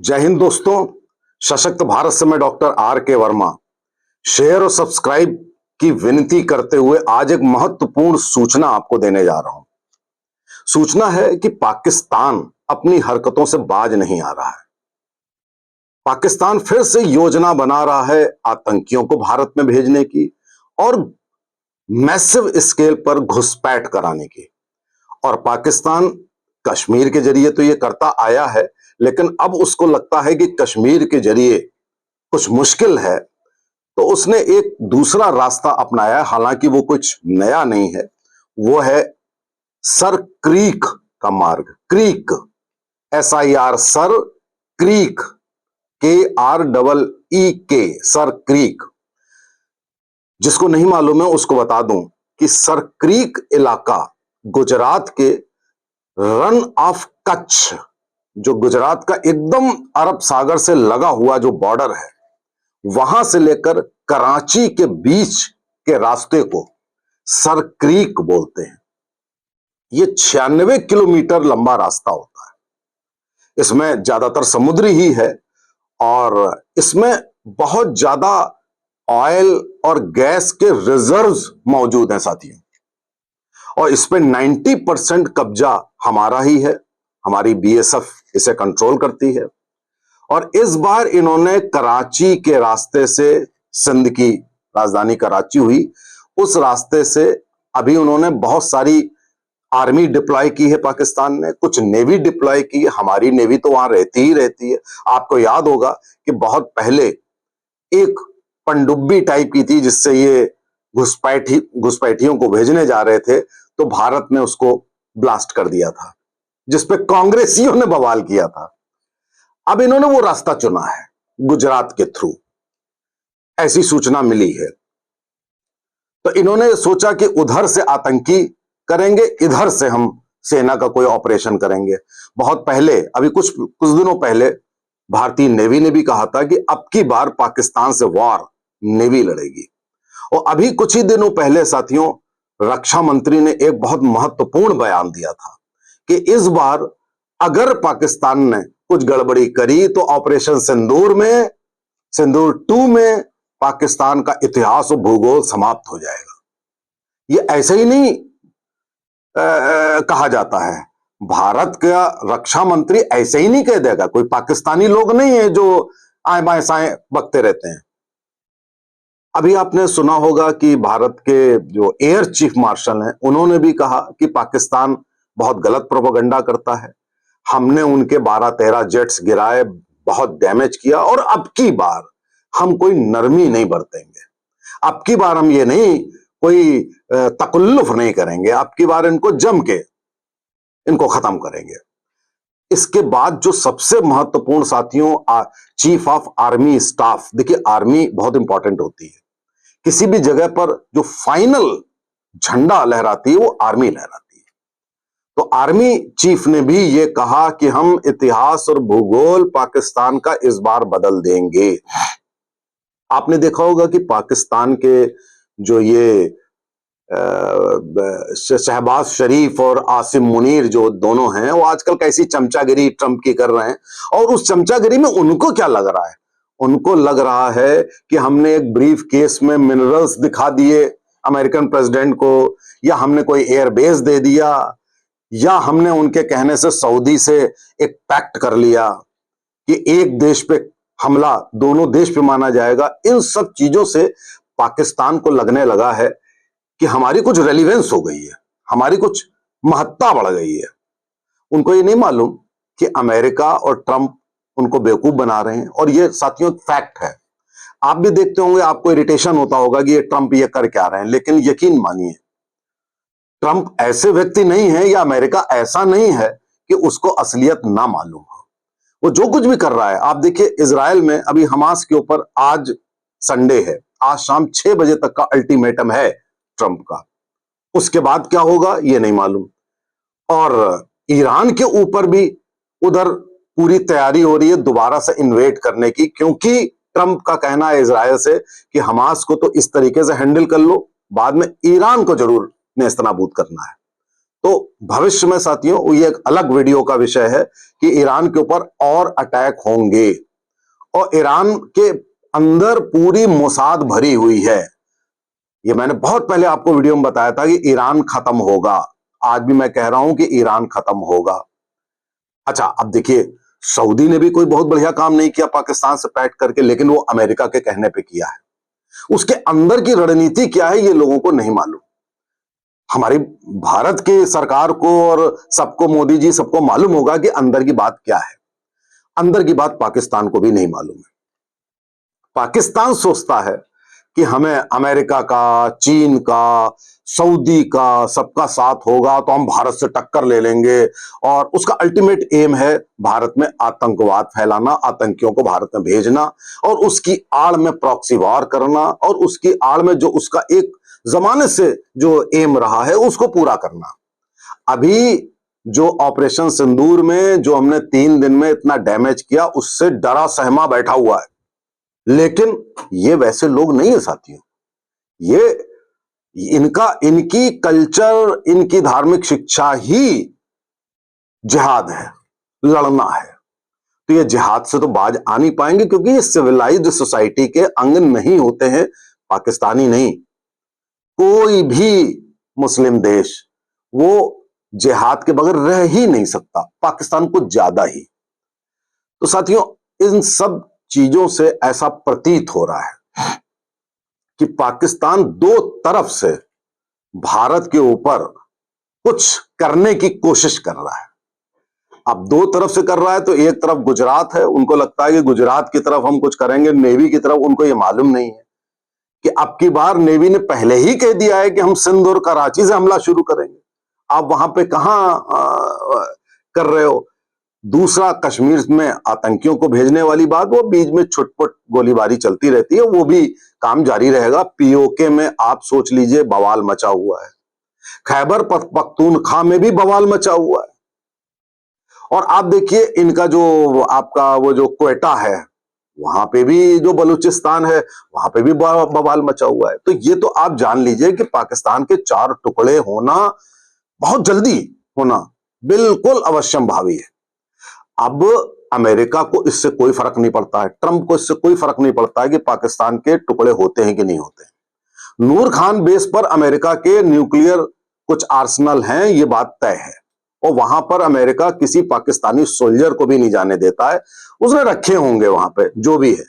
जय हिंद दोस्तों। सशक्त भारत से मैं डॉक्टर आर के वर्मा शेयर और सब्सक्राइब की विनती करते हुए आज एक महत्वपूर्ण सूचना आपको देने जा रहा हूं। सूचना है कि पाकिस्तान अपनी हरकतों से बाज नहीं आ रहा है। पाकिस्तान फिर से योजना बना रहा है आतंकियों को भारत में भेजने की और मैसिव स्केल पर घुसपैठ कराने की। और पाकिस्तान कश्मीर के जरिए तो ये करता आया है, लेकिन अब उसको लगता है कि कश्मीर के जरिए कुछ मुश्किल है, तो उसने एक दूसरा रास्ता अपनाया। हालांकि वो कुछ नया नहीं है, वो है सर क्रीक का मार्ग। Creek, SIR, sir creek, KREEK, sir creek. जिसको नहीं मालूम है उसको बता दूं कि सर क्रीक इलाका गुजरात के रन ऑफ कच्छ, जो गुजरात का एकदम अरब सागर से लगा हुआ जो बॉर्डर है, वहां से लेकर कराची के बीच के रास्ते को सर क्रीक बोलते हैं। ये 96 किलोमीटर लंबा रास्ता होता है। इसमें ज्यादातर समुद्री ही है और इसमें बहुत ज्यादा ऑयल और गैस के रिजर्व्स मौजूद हैं साथियों। और इस पे 90% कब्जा हमारा ही है। हमारी BSF इसे कंट्रोल करती है। और इस बार इन्होंने कराची के रास्ते से, सिंध की राजधानी कराची हुई, उस रास्ते से अभी उन्होंने बहुत सारी आर्मी डिप्लॉय की है। पाकिस्तान ने कुछ नेवी डिप्लॉय की है। हमारी नेवी तो वहां रहती ही रहती है। आपको याद होगा कि बहुत पहले एक पनडुब्बी टाइप की थी जिससे ये घुसपैठियों को भेजने जा रहे थे, तो भारत ने उसको ब्लास्ट कर दिया था, जिसपे कांग्रेसियों ने बवाल किया था। अब इन्होंने वो रास्ता चुना है गुजरात के थ्रू, ऐसी सूचना मिली है। तो इन्होंने सोचा कि उधर से आतंकी करेंगे, इधर से हम सेना का कोई ऑपरेशन करेंगे। बहुत पहले, अभी कुछ दिनों पहले भारतीय नेवी ने भी कहा था कि अब की बार पाकिस्तान से वॉर नेवी लड़ेगी। और अभी कुछ ही दिनों पहले साथियों, रक्षा मंत्री ने एक बहुत महत्वपूर्ण बयान दिया था कि इस बार अगर पाकिस्तान ने कुछ गड़बड़ी करी तो ऑपरेशन सिंदूर में, सिंदूर 2 में पाकिस्तान का इतिहास और भूगोल समाप्त हो जाएगा। ये ऐसे ही नहीं कहा जाता है। भारत का रक्षा मंत्री ऐसे ही नहीं कह देगा। कोई पाकिस्तानी लोग नहीं है जो आए बाएं साएं बकते रहते हैं। अभी आपने सुना होगा कि भारत के जो एयर चीफ मार्शल हैं, उन्होंने भी कहा कि पाकिस्तान बहुत गलत प्रोपेगेंडा करता है। हमने उनके 12-13 जेट्स गिराए, बहुत डैमेज किया, और अब की बार हम कोई नरमी नहीं बरतेंगे। अब की बार हम ये नहीं, कोई तकल्लुफ नहीं करेंगे। अब की बार इनको जम के इनको खत्म करेंगे। इसके बाद जो सबसे महत्वपूर्ण साथियों, चीफ ऑफ आर्मी स्टाफ, देखिए आर्मी बहुत इंपॉर्टेंट होती है। किसी भी जगह पर जो फाइनल झंडा लहराती है वो आर्मी लहराती है। तो आर्मी चीफ ने भी ये कहा कि हम इतिहास और भूगोल पाकिस्तान का इस बार बदल देंगे। आपने देखा होगा कि पाकिस्तान के जो ये शहबाज शरीफ और आसिम मुनीर जो दोनों हैं, वो आजकल कैसी चमचागिरी ट्रंप की कर रहे हैं। और उस चमचागिरी में उनको क्या लग रहा है? उनको लग रहा है कि हमने एक ब्रीफ केस में मिनरल्स दिखा दिए अमेरिकन प्रेसिडेंट को, या हमने कोई एयरबेस दे दिया, या हमने उनके कहने से सऊदी से एक पैक्ट कर लिया कि एक देश पे हमला दोनों देश पे माना जाएगा। इन सब चीजों से पाकिस्तान को लगने लगा है कि हमारी कुछ रेलिवेंस हो गई है, हमारी कुछ महत्ता बढ़ गई है। उनको ये नहीं मालूम कि अमेरिका और ट्रंप उनको बेवकूफ बना रहे हैं। और ये साथियों फैक्ट है। आप भी देखते होंगे, आपको इरिटेशन होता होगा कि ये ट्रंप ये कर क्या रहे हैं, लेकिन यकीन मानिए ट्रंप ऐसे व्यक्ति नहीं है, या अमेरिका ऐसा नहीं है कि उसको असलियत ना मालूम हो। वो जो कुछ भी कर रहा है, आप देखिए इजराइल में अभी हमास के ऊपर, आज संडे है, आज शाम 6 बजे तक का अल्टीमेटम है ट्रंप का। उसके बाद क्या होगा ये नहीं मालूम। और ईरान के ऊपर भी उधर पूरी तैयारी हो रही है दोबारा से इन्वेड करने की, क्योंकि ट्रंप का कहना है इजराइल से कि हमास को तो इस तरीके से हैंडल कर लो, बाद में ईरान को जरूर नेस्तनाबूद करना है। तो भविष्य में साथियों ये एक अलग वीडियो का विषय है कि ईरान के ऊपर और अटैक होंगे, और ईरान के अंदर पूरी मोसाद भरी हुई है। ये मैंने बहुत पहले आपको वीडियो में बताया था कि ईरान खत्म होगा। आज भी मैं कह रहा हूं कि ईरान खत्म होगा। अच्छा, अब देखिए, सऊदी ने भी कोई बहुत बढ़िया काम नहीं किया पाकिस्तान से पैठ करके, लेकिन वो अमेरिका के कहने पे किया है। उसके अंदर की रणनीति क्या है ये लोगों को नहीं मालूम। हमारी भारत की सरकार को और सबको, मोदी जी सबको मालूम होगा कि अंदर की बात क्या है। अंदर की बात पाकिस्तान को भी नहीं मालूम है। पाकिस्तान सोचता है कि हमें अमेरिका का, चीन का, सऊदी का सबका साथ होगा तो हम भारत से टक्कर ले लेंगे, और उसका अल्टीमेट एम है भारत में आतंकवाद फैलाना, आतंकियों को भारत में भेजना, और उसकी आड़ में प्रॉक्सी वॉर करना, और उसकी आड़ में जो उसका एक जमाने से जो एम रहा है उसको पूरा करना। अभी जो ऑपरेशन सिंदूर में जो हमने 3 दिन में इतना डैमेज किया, उससे डरा सहमा बैठा हुआ है। लेकिन ये वैसे लोग नहीं है साथियों। ये इनकी कल्चर, इनकी धार्मिक शिक्षा ही जिहाद है, लड़ना है। तो ये जिहाद से तो बाज आ नहीं पाएंगे, क्योंकि ये सिविलाइज्ड सोसाइटी के अंग नहीं होते हैं। पाकिस्तानी नहीं, कोई भी मुस्लिम देश वो जिहाद के बगैर रह ही नहीं सकता, पाकिस्तान को ज्यादा ही। तो साथियों, इन सब चीजों से ऐसा प्रतीत हो रहा है कि पाकिस्तान दो तरफ से भारत के ऊपर कुछ करने की कोशिश कर रहा है। अब दो तरफ से कर रहा है, तो एक तरफ गुजरात है, उनको लगता है कि गुजरात की तरफ हम कुछ करेंगे, नेवी की तरफ उनको ये मालूम नहीं है कि अब की बार नेवी ने पहले ही कह दिया है कि हम सिंध और कराची से हमला शुरू करेंगे। आप वहां पे कहां कर रहे हो? दूसरा, कश्मीर में आतंकियों को भेजने वाली बात, वो बीच में छुटपुट गोलीबारी चलती रहती है, वो भी काम जारी रहेगा। पीओके में आप सोच लीजिए बवाल मचा हुआ है, खैबर पख्तूनख्वा में भी बवाल मचा हुआ है, और आप देखिए इनका जो आपका वो जो क्वेटा है, वहां पे भी जो बलूचिस्तान है, वहां पे भी बवाल मचा हुआ है। तो ये तो आप जान लीजिए कि पाकिस्तान के 4 टुकड़े होना बहुत जल्दी होना बिल्कुल अवश्यम भावी है। अब अमेरिका को इससे कोई फर्क नहीं पड़ता है, ट्रंप को इससे कोई फर्क नहीं पड़ता है कि पाकिस्तान के टुकड़े होते हैं कि नहीं होते हैं। नूर खान बेस पर अमेरिका के न्यूक्लियर कुछ आर्सनल हैं, ये बात तय है, और वहां पर अमेरिका किसी पाकिस्तानी सोल्जर को भी नहीं जाने देता है। उसने रखे होंगे वहां पे जो भी है।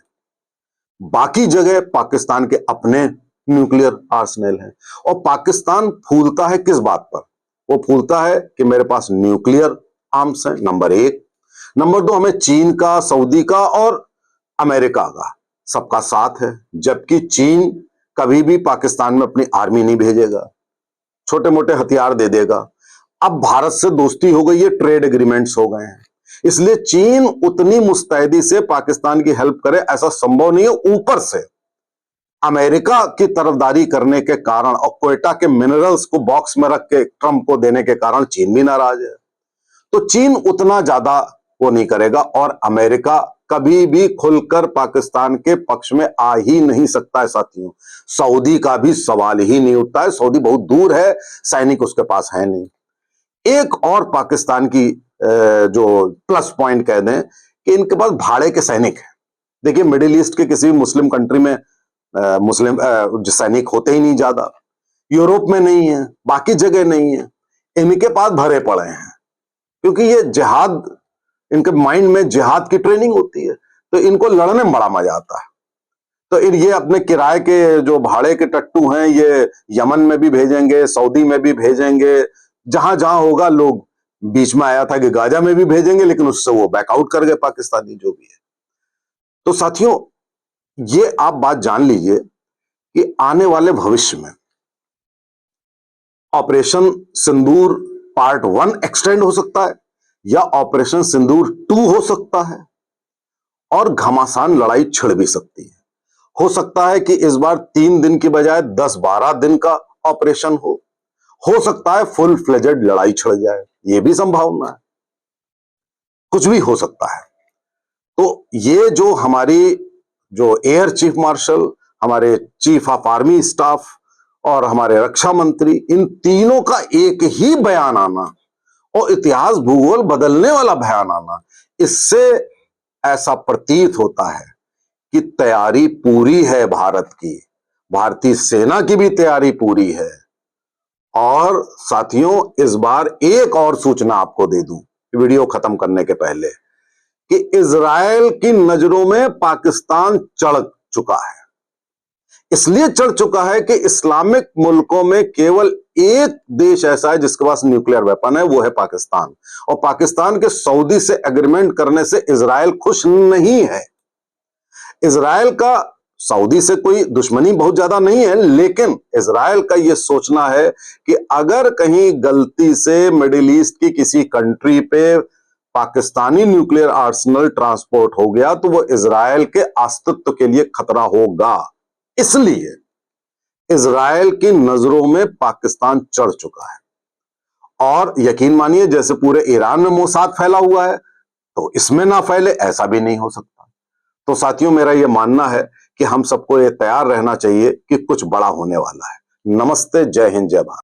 बाकी जगह पाकिस्तान के अपने न्यूक्लियर आर्सनल हैं, और पाकिस्तान फूलता है किस बात पर? वो फूलता है कि मेरे पास न्यूक्लियर आर्म्स हैं, नंबर 1। नंबर 2, हमें चीन का, सऊदी का और अमेरिका का सबका साथ है। जबकि चीन कभी भी पाकिस्तान में अपनी आर्मी नहीं भेजेगा, छोटे मोटे हथियार दे देगा। अब भारत से दोस्ती हो गई है, ट्रेड एग्रीमेंट्स हो गए हैं, इसलिए चीन उतनी मुस्तैदी से पाकिस्तान की हेल्प करे ऐसा संभव नहीं है। ऊपर से अमेरिका की तरफदारी करने के कारण और क्वेटा के मिनरल्स को बॉक्स में रख के ट्रंप को देने के कारण चीन भी नाराज है। तो चीन उतना ज्यादा वो नहीं करेगा, और अमेरिका कभी भी खुलकर पाकिस्तान के पक्ष में आ ही नहीं सकता है साथियों। सऊदी का भी सवाल ही नहीं उठता है, सऊदी बहुत दूर है, सैनिक उसके पास है नहीं। एक और पाकिस्तान की जो प्लस पॉइंट कह दें कि इनके पास भाड़े के सैनिक हैं। देखिए, मिडिल ईस्ट के किसी भी मुस्लिम कंट्री में मुस्लिम सैनिक होते ही नहीं ज्यादा, यूरोप में नहीं है, बाकी जगह नहीं है, इनके पास भरे पड़े हैं, क्योंकि ये जिहाद, इनके माइंड में जिहाद की ट्रेनिंग होती है, तो इनको लड़ने में बड़ा मजा आता है। तो ये अपने किराए के जो भाड़े के टट्टू हैं, ये यमन में भी भेजेंगे, सऊदी में भी भेजेंगे, जहां जहां होगा। लोग बीच में आया था कि गाजा में भी भेजेंगे, लेकिन उससे वो बैकआउट कर गए पाकिस्तानी जो भी है। तो साथियों, ये आप बात जान लीजिए कि आने वाले भविष्य में ऑपरेशन सिंदूर पार्ट 1 एक्सटेंड हो सकता है, या ऑपरेशन सिंदूर 2 हो सकता है, और घमासान लड़ाई छिड़ भी सकती है। हो सकता है कि इस बार 3 दिन की बजाय 10-12 दिन का ऑपरेशन हो सकता है फुल फ्लेजेड लड़ाई छिड़ जाए, यह भी संभावना है, कुछ भी हो सकता है। तो ये जो हमारी जो एयर चीफ मार्शल, हमारे चीफ ऑफ आर्मी स्टाफ और हमारे रक्षा मंत्री, इन तीनों का एक ही बयान आना और इतिहास भूगोल बदलने वाला बयान आना, इससे ऐसा प्रतीत होता है कि तैयारी पूरी है भारत की, भारतीय सेना की भी तैयारी पूरी है। और साथियों, इस बार एक और सूचना आपको दे दूं वीडियो खत्म करने के पहले, कि इजराइल की नजरों में पाकिस्तान चढ़ चुका है। इसलिए चढ़ चुका है कि इस्लामिक मुल्कों में केवल एक देश ऐसा है जिसके पास न्यूक्लियर वेपन है, वो है पाकिस्तान। और पाकिस्तान के सऊदी से एग्रीमेंट करने से इजराइल खुश नहीं है। इजराइल का सऊदी से कोई दुश्मनी बहुत ज्यादा नहीं है, लेकिन इजराइल का यह सोचना है कि अगर कहीं गलती से मिडिल ईस्ट की किसी कंट्री पे पाकिस्तानी न्यूक्लियर आर्सेनल ट्रांसपोर्ट हो गया तो वो इजराइल के अस्तित्व के लिए खतरा होगा। इसलिए इजराइल की नजरों में पाकिस्तान चढ़ चुका है। और यकीन मानिए, जैसे पूरे ईरान में मोसाद फैला हुआ है, तो इसमें ना फैले ऐसा भी नहीं हो सकता। तो साथियों, मेरा यह मानना है कि हम सबको ये तैयार रहना चाहिए कि कुछ बड़ा होने वाला है। नमस्ते, जय हिंद, जय भारत।